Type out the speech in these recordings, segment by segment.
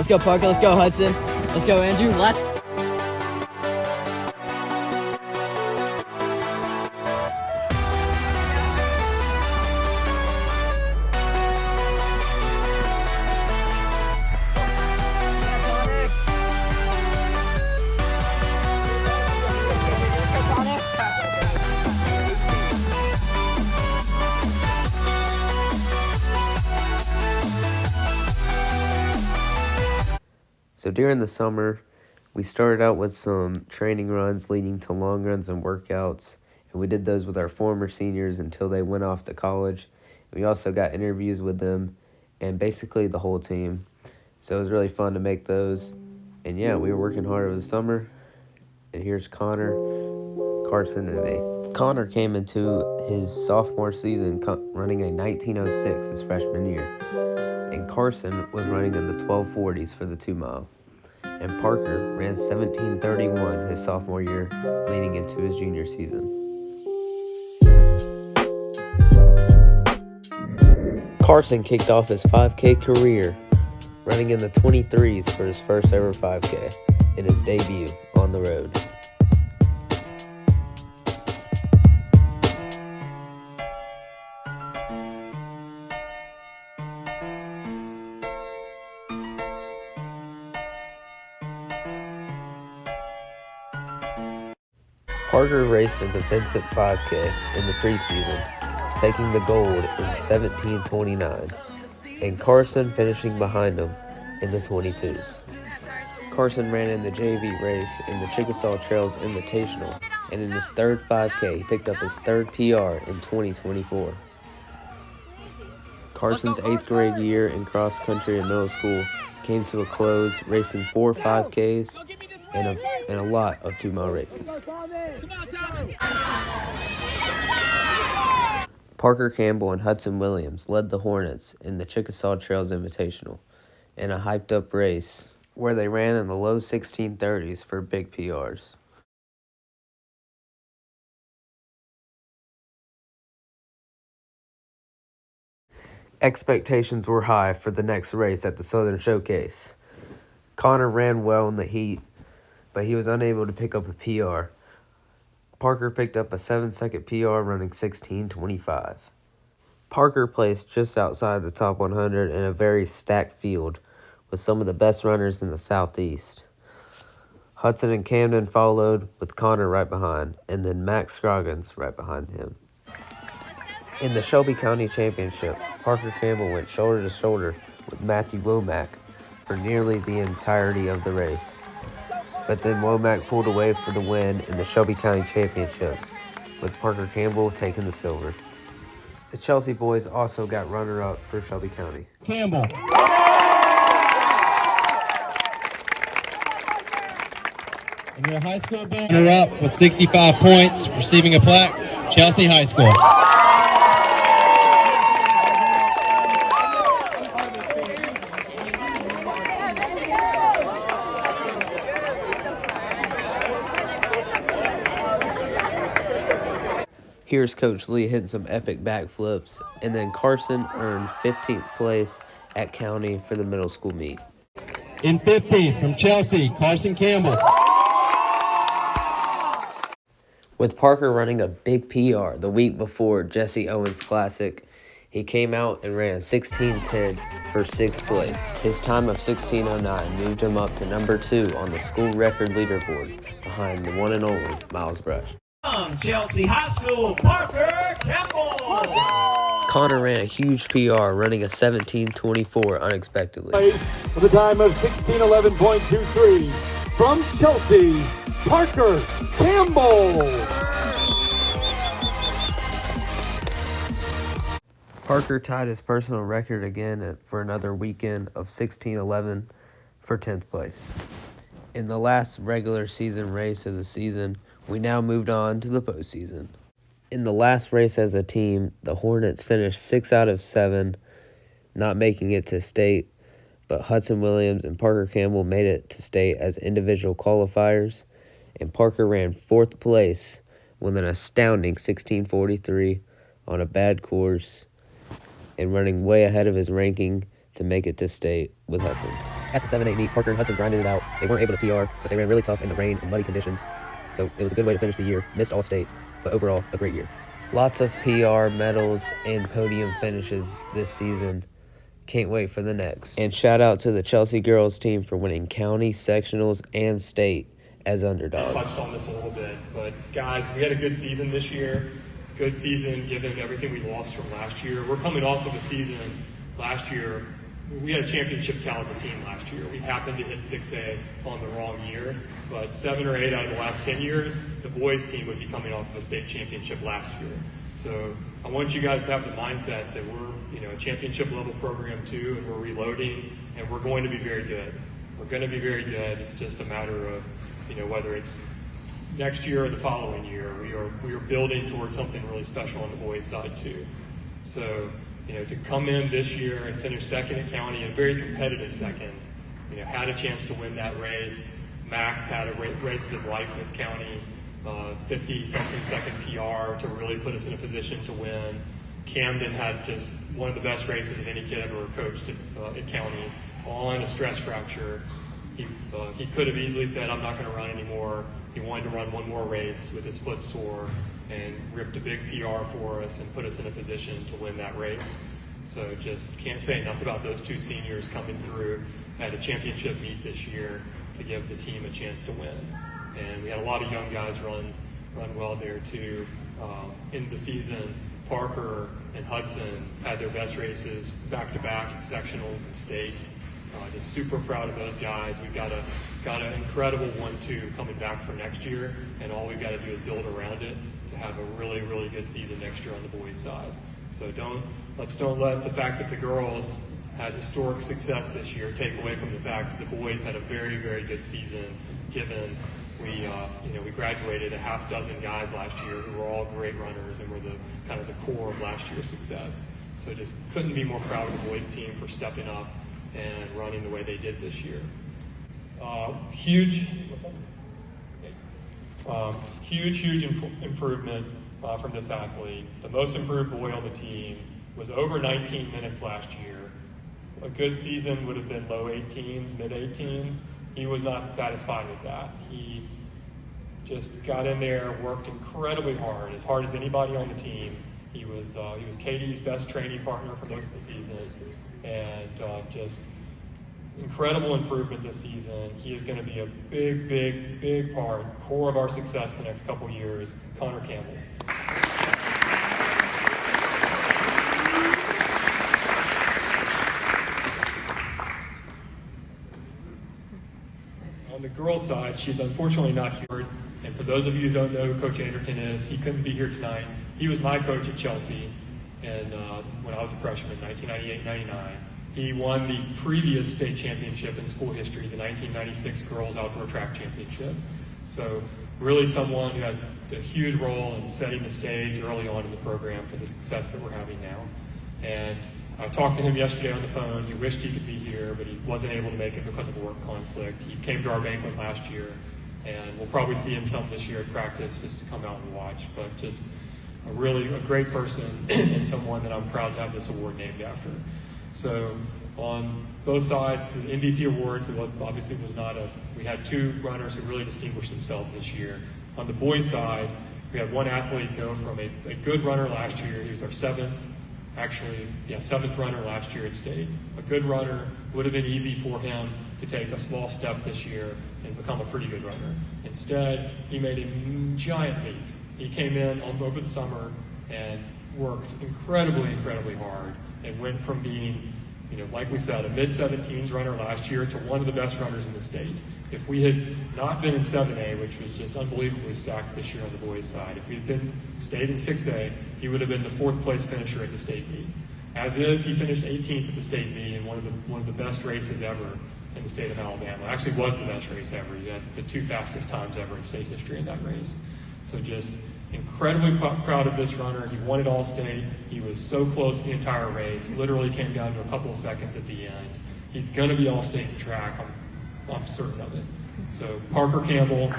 Let's go, Parker. Let's go, Hudson. Let's go, Andrew. Left. So during the summer, we started out with some training runs leading to long runs and workouts, and we did those with our former seniors until they went off to college. We also got interviews with them and basically the whole team. So it was really fun to make those. And yeah, we were working hard over the summer. And here's Connor, Carson, and me. Connor came into his sophomore season running a 1906 his freshman year. And Carson was running in the 1240s for the 2 mile. And Parker ran 1731 his sophomore year, leading into his junior season. Carson kicked off his 5K career, running in the 23s for his first ever 5K in his debut on the road. Parker raced in the Vincent 5K in the preseason, taking the gold in 17:29, and Carson finishing behind him in the 22s. Carson ran in the JV race in the Chickasaw Trails Invitational, and in his third 5K, he picked up his third PR in 2024. Carson's 8th grade year in cross country and middle school came to a close, racing 4 5Ks and a lot of 2 mile races. Parker Campbell and Hudson Williams led the Hornets in the Chickasaw Trails Invitational in a hyped-up race where they ran in the low 1630s for big PRs. Expectations were high for the next race at the Southern Showcase. Connor ran well in the heat, but he was unable to pick up a PR. Parker picked up a 7-second PR running 16:25. Parker placed just outside the top 100 in a very stacked field with some of the best runners in the Southeast. Hudson and Camden followed with Connor right behind, and then Max Scroggins right behind him. In the Shelby County Championship, Parker Campbell went shoulder to shoulder with Matthew Womack for nearly the entirety of the race. But then Womack pulled away for the win in the Shelby County Championship, with Parker Campbell taking the silver. The Chelsea boys also got runner-up for Shelby County. Campbell. And your high school runner-up with 65 points, receiving a plaque, Chelsea High School. Here's Coach Lee hitting some epic backflips, and then Carson earned 15th place at County for the middle school meet. In 15th from Chelsea, Carson Campbell. With Parker running a big PR the week before Jesse Owens Classic, he came out and ran 16:10 for 6th place. His time of 16:09 moved him up to number 2 on the school record leaderboard behind the one and only Miles Brush. Chelsea High School, Parker Campbell. Connor ran a huge PR, running a 17:24 unexpectedly. With a time of 16:11.23 from Chelsea, Parker Campbell. Parker tied his personal record again for another weekend of 16:11 for 10th place. In the last regular season race of the season, we now moved on to the postseason. In the last race as a team, the Hornets finished 6 out of 7, not making it to state, but Hudson Williams and Parker Campbell made it to state as individual qualifiers, and Parker ran 4th place with an astounding 16:43 on a bad course and running way ahead of his ranking to make it to state with Hudson. At the 7-8 meet, Parker and Hudson grinded it out. They weren't able to PR, but they ran really tough in the rain and muddy conditions. So it was a good way to finish the year. Missed All-State, but overall, a great year. Lots of PR, medals, and podium finishes this season. Can't wait for the next. And shout out to the Chelsea girls team for winning county, sectionals, and state as underdogs. I touched on this a little bit, but guys, we had a good season this year. Good season given everything we lost from last year. We're coming off of a season last year. We had a championship caliber team last year. We happened to hit 6A on the wrong year, but 7 or 8 out of the last 10 years, the boys team would be coming off of a state championship last year. So I want you guys to have the mindset that we're, a championship level program too, and we're reloading, and we're going to be very good. We're going to be very good. It's just a matter of, whether it's next year or the following year, we are building towards something really special on the boys' side too. So, to come in this year and finish second at county, a very competitive second, had a chance to win that race. Max had a race of his life at county, 50-something second PR to really put us in a position to win. Camden had just one of the best races of any kid ever coached at county on a stress fracture. He could have easily said, I'm not going to run anymore. He wanted to run one more race with his foot sore and ripped a big PR for us and put us in a position to win that race. So just can't say enough about those two seniors coming through at a championship meet this year to give the team a chance to win. And we had a lot of young guys run well there too. In the season, Parker and Hudson had their best races back-to-back in sectionals and state. Just super proud of those guys. We've got an incredible 1-2 coming back for next year, and all we've got to do is build around it to have a really, really good season next year on the boys' side. So let's don't let the fact that the girls had historic success this year take away from the fact that the boys had a very, very good season, given we graduated a half dozen guys last year who were all great runners and were the kind of the core of last year's success. So just couldn't be more proud of the boys team for stepping up and running the way they did this year. Huge improvement from this athlete. The most improved boy on the team was over 19 minutes last year. A good season would have been low 18s, mid 18s. He was not satisfied with that. He just got in there, worked incredibly hard as anybody on the team. He was Katie's best training partner for most of the season, and just incredible improvement this season. He is going to be a big core of our success the next couple years. Connor Campbell. On the girls' side, she's unfortunately not here. And for those of you who don't know who Coach Anderton is, he couldn't be here tonight. He was my coach at Chelsea, and when I was a freshman, 1998-99. He won the previous state championship in school history, the 1996 Girls Outdoor Track Championship. So really someone who had a huge role in setting the stage early on in the program for the success that we're having now. And I talked to him yesterday on the phone. He wished he could be here, but he wasn't able to make it because of a work conflict. He came to our banquet last year, and we'll probably see him some this year at practice just to come out and watch. But just a great person and someone that I'm proud to have this award named after. So on both sides, the MVP awards, obviously we had two runners who really distinguished themselves this year. On the boys' side, we had one athlete go from a good runner last year. He was our seventh runner last year at state. A good runner. Would have been easy for him to take a small step this year and become a pretty good runner. Instead, he made a giant leap. He came in over the summer and worked incredibly hard and went from being, like we said, a mid-17s runner last year to one of the best runners in the state. If we had not been in 7A, which was just unbelievably stacked this year on the boys' side, if we had stayed in 6A, he would have been the 4th place finisher at the state meet. As is, he finished 18th at the state meet in one of the best races ever in the state of Alabama. It actually was the best race ever. He had the 2 fastest times ever in state history in that race. So just incredibly proud of this runner. He won it all state. He was so close the entire race. Literally came down to a couple of seconds at the end. He's going to be all state in track. I'm certain of it. So Parker Campbell.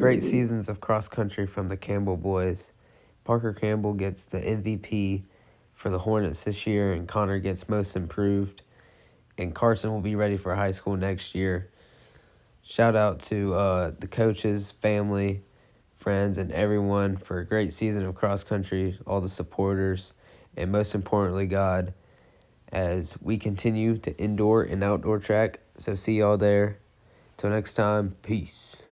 great seasons of cross country from the Campbell boys. Parker Campbell gets the MVP for the Hornets this year, and Connor gets most improved. And Carson will be ready for high school next year. Shout out to the coaches, family, friends, and everyone for a great season of cross country, all the supporters, and most importantly, God, as we continue to indoor and outdoor track. So see y'all there. Till next time, peace.